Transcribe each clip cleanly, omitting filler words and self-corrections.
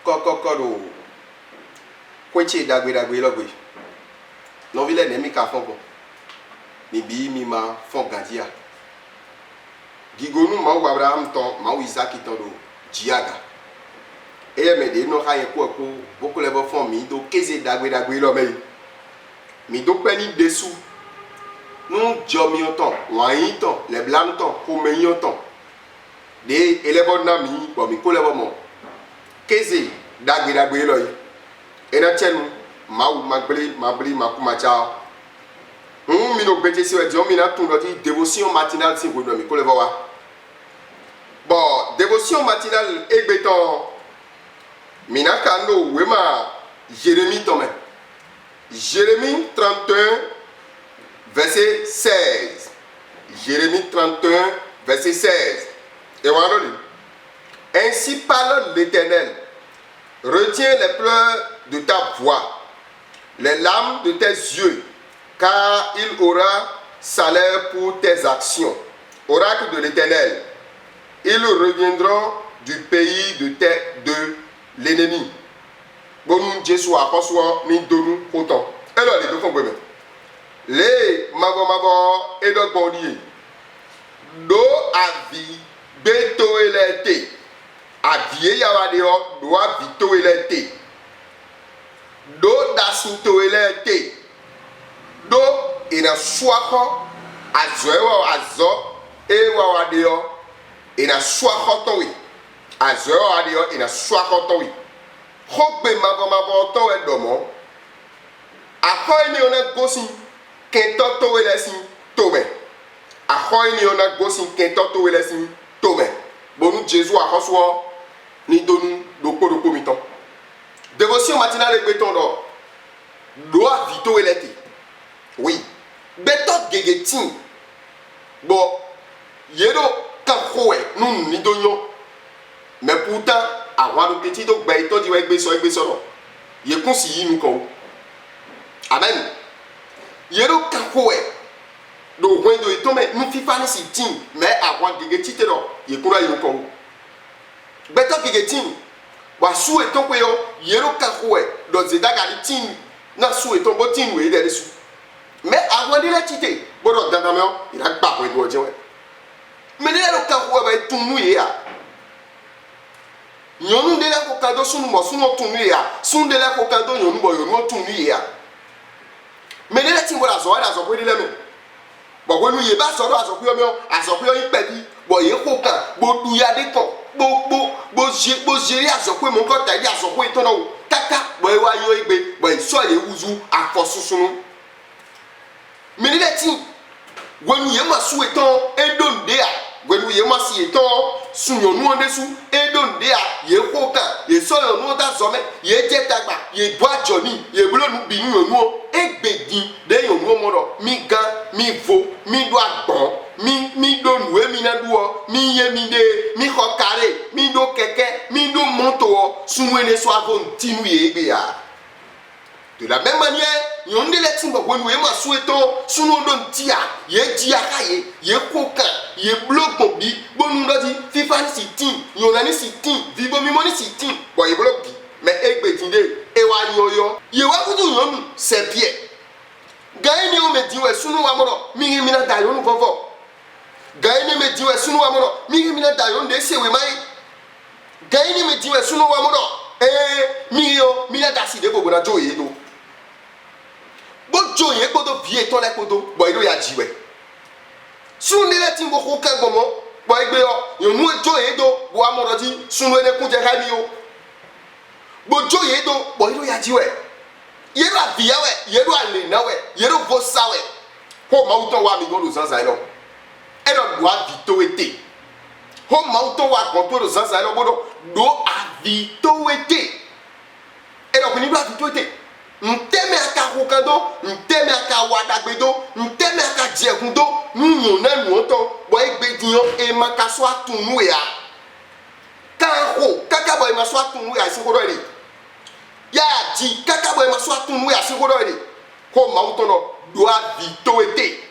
kokokoro kweche dagbe logbe non vile ne mi ka fon bon mi bi mi ma fon gandia gigonu ma wa Abraham ton ma Isaac ton do jiaga e me de no ha yen ko boko le bo fon mi do keze dagbe lo mi do pe ni desu nous jomi autant wayin ton les blancs ton ko meyin autant de elebo na mi bo mi ko le bo mo keze dagbe lo yi e na chenu ma mabli makuma cha mi no bete si we di o mi na tun do di dévotion matinale si godo mi ko le bo wa bon dévotion matinale egbeton mi na ka no we ma Jérémie ton Jérémie 31 verset 16. Jérémie 31, verset 16. Et voilà. Ainsi parle l'Éternel. Retiens les pleurs de ta voix, les larmes de tes yeux, car il aura salaire pour tes actions. Oracle de l'Éternel. Ils reviendront du pays de l'ennemi. Bon, Jésus a reçu mi donu autant. Alors, les deux font bien. Les mago et le bondier do avi beto elete avie yawadeo do avito elete do dasinto elete do ina swako azo ewa wadeo ina swako towi azo wadeo ina swako towi hokbe mago to edomo akoy ni ona gosi kento to welesin tobe ahoy ni ona gosin kento to welesin tobe bonu Jésus akoso ni donu doko miton dévotion matinale beton do vito weleti oui beton gegetin bo yedo kankoe nun ni donyo mais pourtant avoir petit to gbe to di we gbe so ye kun si yi nu ko amen yero kakoe do wendo itome nu fifa ni si tin mais avant de getite do ye kura yero ko beto ke tin wa su eto ko yo yero kakoe do zedaga ni tin na su eto bo tin we de su mais avant de la tite bo do dandame o ira gba ko do jewe mais de yero kakoe ba tunu ye ya nyonu de la ko kado sunu mo sunu tunu ye ya sunu de la ko kado nyonu bo yo no tunu ye ya mais les gens qui vont la soirée, la soirée de l'homme. Bon, quand nous y va, ça doit s'occuper à s'occuper une petite. Bon, il y a aucun. Bon, il y a des temps. Bon, gérer à s'occuper mon corps, t'as dit à s'occuper ton nom. Kaka, bon, il y a eu, bon, il soit les ouzous à force sous nous. Mais les gens, quand nous y va, souhaitons et donne des. Quand nous y va, si étant, sous nous en dessous, et donne des. Il y a aucun. Il y a soit nous dans sommet, il y a des tabac, il y a bois Johnny, il y a bleu nous bignou nous. Egbedi de yo no modo mi gan mi vo mi do agbon mi do nuwe mi na duo mi ye mi de mi ko kare mi do keke mi do moto sunwe ne so avon tinu ye egbe ya de la même manière yon de letin bo wonu e ma sueto sunu don tia ye dia kaye ye koka ye blog bi bonu do di fifa ni sitin yon ani sitin vibo mi moni sitin bo ye blog bi mais egbedi de ewa yoyo ye wa kudu yon c'est bien gaini o me diwe sunu wa mono mi mi na dayo nu vovo gaini me diwe sunu wa mono mi mi na dayo de sewe mai gaini me diwe sunu wa mono mi yo mi na dasi de bobo na joye do bo joye kodo vie to le kodo bo ido ya jiwe sunu de la timbo ko kan gomo bo igbe yo nu joye do bo amoro di sunu ene kunje ha mi yo bo joye do bo ido ya jiwe yero avia we yero ale na we yero vosa we ho mauto wa mi godo zanza ilo e do do avito ete ho mauto wa gonto do zanza ilo bodo do avito ete e do kuni do avito ete nteme aka hokando nteme aka wadagbedo nteme aka jekundo nunyo na nuoto bo egbediyan e makaso atunu ya ka ho kaka bo e maso atunu ya sikodo ere ya di kaka boy ma so atunu ya se godo ede ko ma utono do avito ete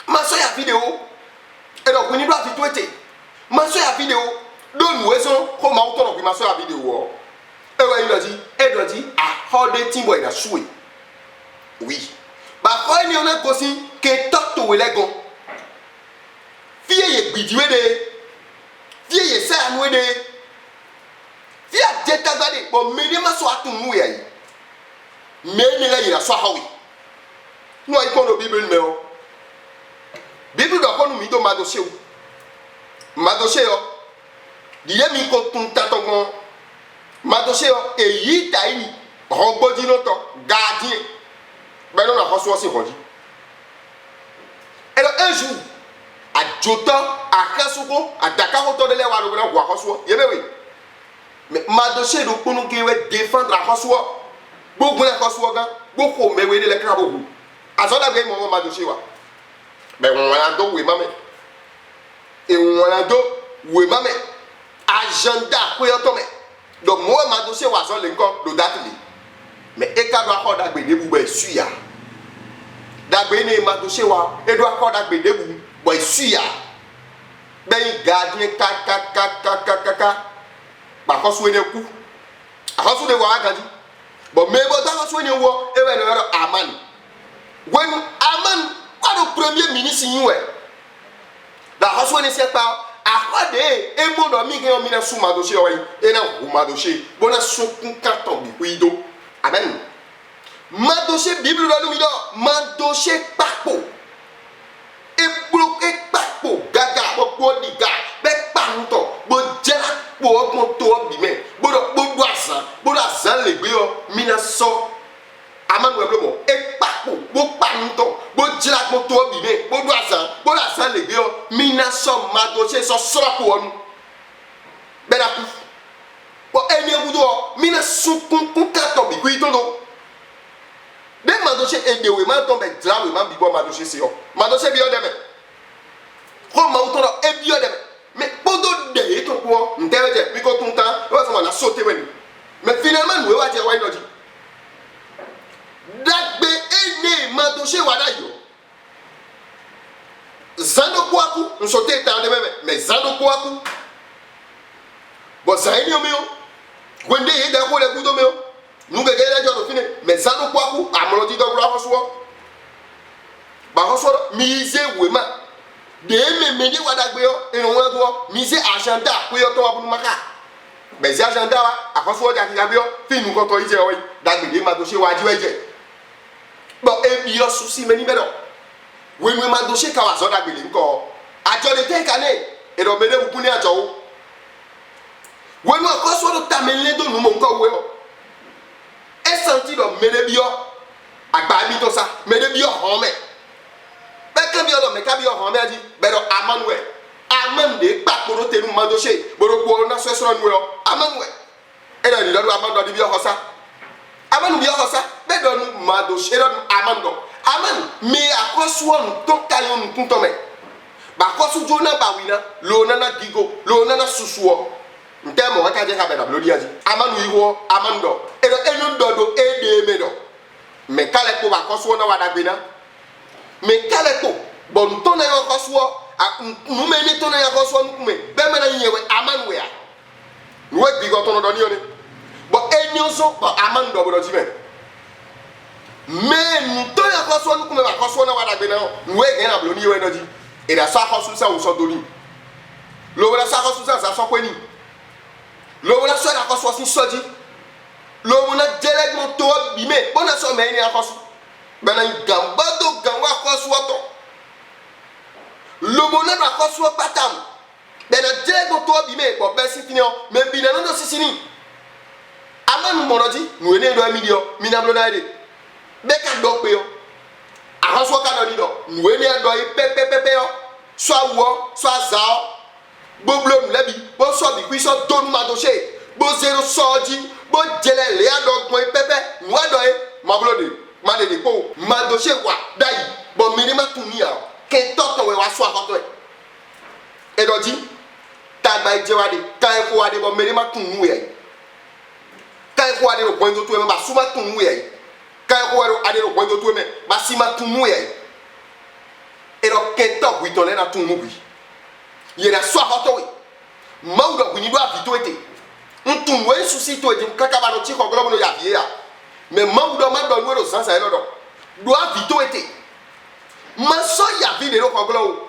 ma so ya video e do kuni do avito ete ma so ya video do nu eso ko ma utono bi ma so ya video wo non dit a hode timbo ina soué oui ba ko ni ona gosi ke toto wele gon fie ye bidiwe de fie ye sa anwe de fie jeta gade bo mede ma so atun mu ya yi me ni la yira so hawi no ikono bible me o bible do ko nu mi do ma do se yo diye mi ko tun tatongon ma do se yo eyi tai rogboji no to gardien ben non la reçoit c'est rendu alors un jour à Jota à Kasuko à Dakar autour de l'ewa le roi reçoit y oui mais ma dossier do kono ki we défendre la reçoit beaucoup la reçoit ga beaucoup mais we le krabo azoda be mo ma dossier wa ben on a do we mame et on a do we mame agenda ko yo to me donc moi ma dossier wa zo le nko do date li mais e ka do akoda gbe de bu ba suya dagbe ni ma dossier wa e do akoda gbe de bu ba suya ben gardien ka ba ko suwe ne ku akosu de wa gadi but me bo da suwe ne wo e we no aman when aman kwa do premier ministre yin we da akosu ne se pa akode e mo do mi ke o mi na su ma dossier wa e na wo ma dossier bona so kun karton bi ku ido amen ma dossier bible do mi do ma dossier papo e bloqué papo gaga bo diga be panto bo jela bo mo to bi me bo do asan le gbe o mi na so amanu e mo e papo bo panto bo jela mo to bi me bo do asan le gbe o mi na so ma dossier so ko onu be na ku bo eni ebudo mi na so kun ka to bi ku itono de ma dossier edewe ma tombe drawe ma bi bo ma dossier se yo ma dossier bi o de me ko ma utono e bi o de me mais podo de to ko nteje mi ko tunta o so na sauter weni mais finalement nous wa je wa inoji dagbe ene ma dossier wa da yo zando kwaku nsote ta de me mais zando kwaku bo zaini o meu wende ye da ko le gudo meu nu be gele jo fini mais zando kwaku amoro ti do bro afoso ba hoso mize wema de me di wadagbe yo enu won to mize agenda ko yo to wa bunu maka mais agenda wa afoso ja ti yabe yo finu ko to ije o dagbe de ma do se waji weje bo e bi yo susi me ni bedo we ma do se ka wa so dagbe le nko ajo de te kane e do me de bu ni ajo wo we no ko so do tamele do nu mo nko we o e senti do me de bi yo agba bi to sa me de bi yo ho me beke bi o do me ka bi o ho me aji bedo amanwe amande paporo tenu mandoshe boroko na so nu o amanwe e do ni do amando di bi o hosa amanu bi o hosa be do nu mandoshe do amando aman me akoso on to kayon kunto me ba koso jona ba wina lo na digo lo na susuo ntemo wa ka je ka be da blodi aji amanu iwo amando e do enu do e de me do me kale ko ba koso na wada gbina me kale ko bon to na yo koso nu me ni to na yo koso nu kume be me na yewe amanwe a we bi go to no do ni oni bo enyo so ba amando bo do ji me nu to ya koso nu kume ba koso na wada gbina we gen na blodi yewe no ji e da sa koso sa wo so do ni lo wala sa koso sa so ko ni lo wala so na koso sin soji lo mo na jele mo to bi me bona so me ni akoso bana gamba do ganwa akoso to lo mo na akoso patam bana jele mo to bi me bo be si fini o me bi na no sisi ni amanu monoji nu ene do amilio mi na blo na ide be ka do pe o akoso ka do ni do nu ene do yi pepepepe o so awo so azao gbogbo nu lebi bo so bi kwi so donu ma do se bo zero soji bo jele le adogbon pepe nu ado e ma blo de ma de ko ma do se wa dai bo mi ni ma tun ni a ke toto we wa so akoto e doji ta gba je wa de kan ko wa de bo mi ni ma tun nu e kan ko wa de ro point to e ba su ma tun nu e kan ko wa de ro point to e ba si ma tun nu e ro ke to wi to le na tun nu bi ye na so akoto we ma u do ni do afito ete ntum we souci to di kaka ba no ti ko glo no ya vie ya mais ma do ma do no do sansa lo do do avito ete ma so ya vie de lo ko glo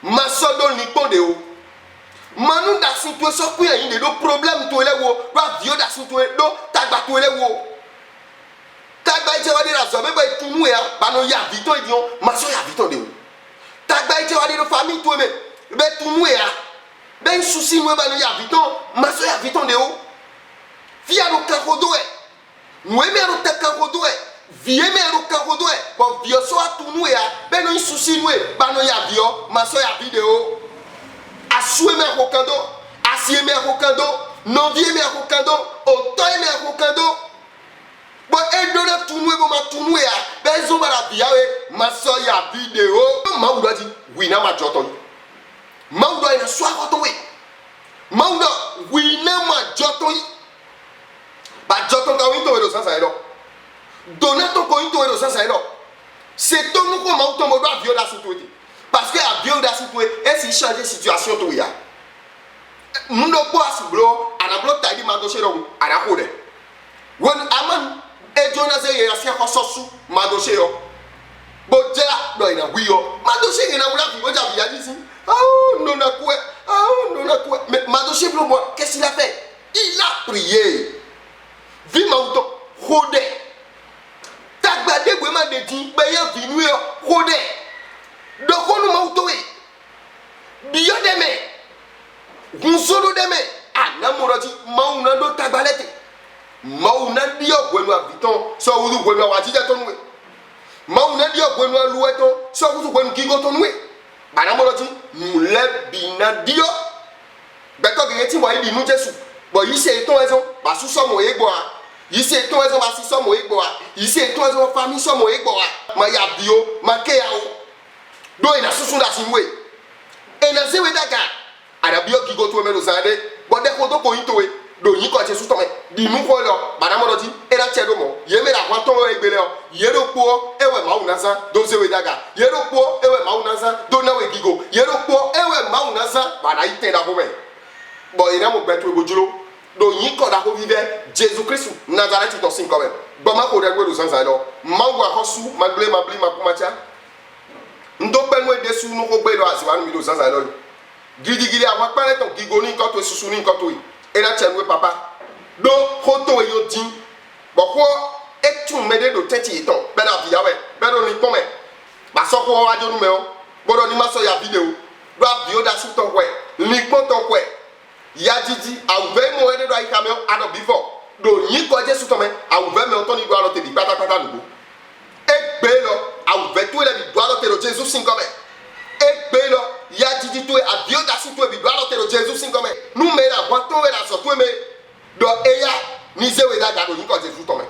ma so do ni pon de o manu da sin to so ku yin de do problem to le wo do avio da sin to do tagba to le wo tagba ite wa de la so be ba tunu ya ba no ya vito edi o ma so ya vito de o tagba ite wa de do famille to me be tunu ya ben souci no ba no ya vito ma so ya vito de o via no kakodo e no e me no kakodo e vie me no kakodo e bo vio so atunu ya be no souci no e ba no ya vio ma so ya video asue me akokando asie me akokando non vie me akokando otoy me akokando bo edona tunu e bo ma tunu ya be zo bara via we ma so ya video ma udo di wina ma joto ma udo ina so akoto we ma udo wina ma joto ba joto ka winto we do sansa elo donato ko winto we do sansa elo c'est ton nous ko ma uto mo do avio da situati parce que avio da situé et si changer situation to ya mundo ko asibro ana blo tadi ma do shero ana ko de won aman e jona se ye asia ko sosu ma do shero bo jela do ina wiyo ma do shero na wula fi o ja bi ya disi non na quoi non na quoi mais ma do shero moi qu'est-ce qu'il a fait il a prié vi ma uto khode tagbade gbe ma de tin be ye vinu yo khode do konu ma uto we biyo deme gunsoro deme anamoroti mauna do tagbalete mauna dio gwenu aviton so wudu gwenu awatije tonwe mauna dio gwenu alueto so wudu gwenu kigo tonwe anamoroti mule bina dio beto gege ti wa ibi nu Jesu bo yi se ton ezo ba su so mo egbo a yi se ton ezo ba si so mo egbo a yi se ton ezo family so mo egbo a ma ya bio ma ke ya o do ina susu da sinwe ena sewe daga arabio kigo to melo sade bo de ko to ko intowe do yin ko Jesu to me di nu ko lo badamodo ti era chedo mo ye me la kwa to egbele o ye do po ewe ma unasa do sewe daga ye do po ewe ma unasa do na we kigo ye do po ewe ma unasa bana ite da ko me bo ina mo gbetu ebojuro do yin ko da ko vive Jésus Christ Nazareth to sin ko me bo ma ko de gbe do sansa lo ma wa ko su ma ble ma bli ma kumacha ndo penwe desu nu ko gbe do asiwa nu mi do sansa lo gidigidi àwọn pere ton gigo ni nkan to susu ni nkan to yi era chenwe papa do koto yo din boko etun mede do teti iton be na biyawe be do ni pome ba so ko wa jonu me o bodo ni ma so ya video do abio da su ton we ni pon ton we ya jiji awve mo ede do aika me ado before do yin ko Jesu ton me awve me o ton ni do alo te bi patapata nugo egbe lo awve to le bi do alo te do Jesu sin ko me egbe lo ya jiji to abio da su to bi do alo te do Jesu sin ko me nu me la wa to we la so to me do eya ni zewe da ga do yin ko Jesu ton me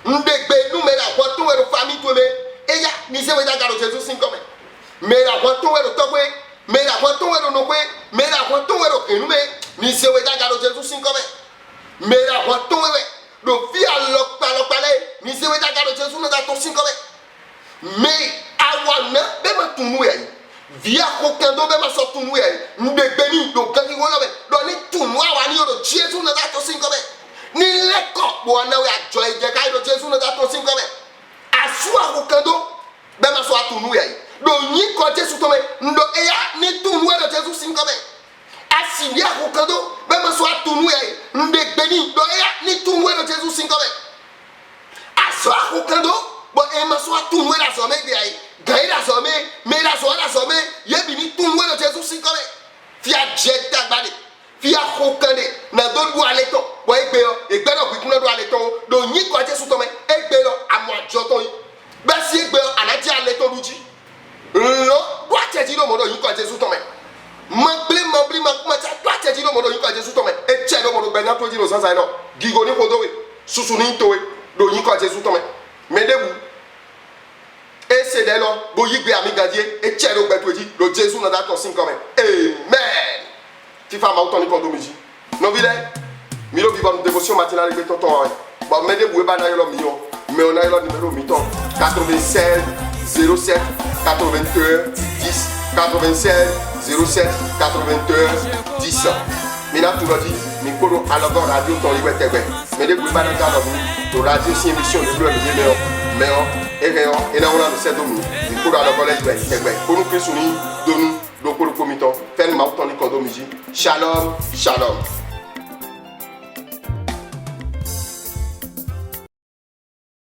ndegbe nu me la wa to we do family to me eya ni zewe da ga do Jesu sin ko me la wa to we do to we me la wa to we do no we me la wa to we do kinu me ni zewe da ga do Jesu sin ko me la wa to we do fi alokpa le ni zewe da ga do Jesu no da to sin ko me awana be ma tunu ya via kokendo be ma so tunu ya ndegbe ni do kan ki wo lo be do ni tunu awa ni do Jesu no da to sin ko ni leko bo na we ajo eje kai do Jesu no da to sin ko asu akokendo be ma so atunu ya do yin ko Jesu to me ndo eya ni tunu we do Jesu sin ko asi ya akokendo be ma so atunu ya ndegbe ni do eya ni tunu we do Jesu sin ko asu akokendo bo e ma so atunu we da so me bi ai gai da so me da so me ye bi ni tunu we do Jesu sin ko fi ajeta gbade fi akokende na do du aleto bo egbe do kwikun do aleto do yin ko Jesu to me egbe lo amo ajo to yi be si egbe anaji aleto luji lo do ateji lo mo do yin ko Jesu to me mabli ma kuma cha do ateji lo mo do yin ko Jesu to me e che lo mo do gbe na to ji lo sansa no gigo ni ko do we susu ni to we do yin ko Jesu to me medebu e se de lo bo yigbe ami gadie e che lo gbe to ji lo Jesu na da to sin ko me amen ti fa ma utoni kondo miji no vile mi lo viva une dévotion matinale avec tonton ba mede boué ba na yolo mi yo mais on a yolo numéro mi ton 96 07 81 10 96 07 81 10 mina tu lo di mi kono alogo radio ton liwe tegbe me de gba na galo mi to radio si émission de bleu me o e na wona no se do mi kono alogo le tegbe kono kristu ni donu do kono komito feni ma ton ni kondo miji shalom shalom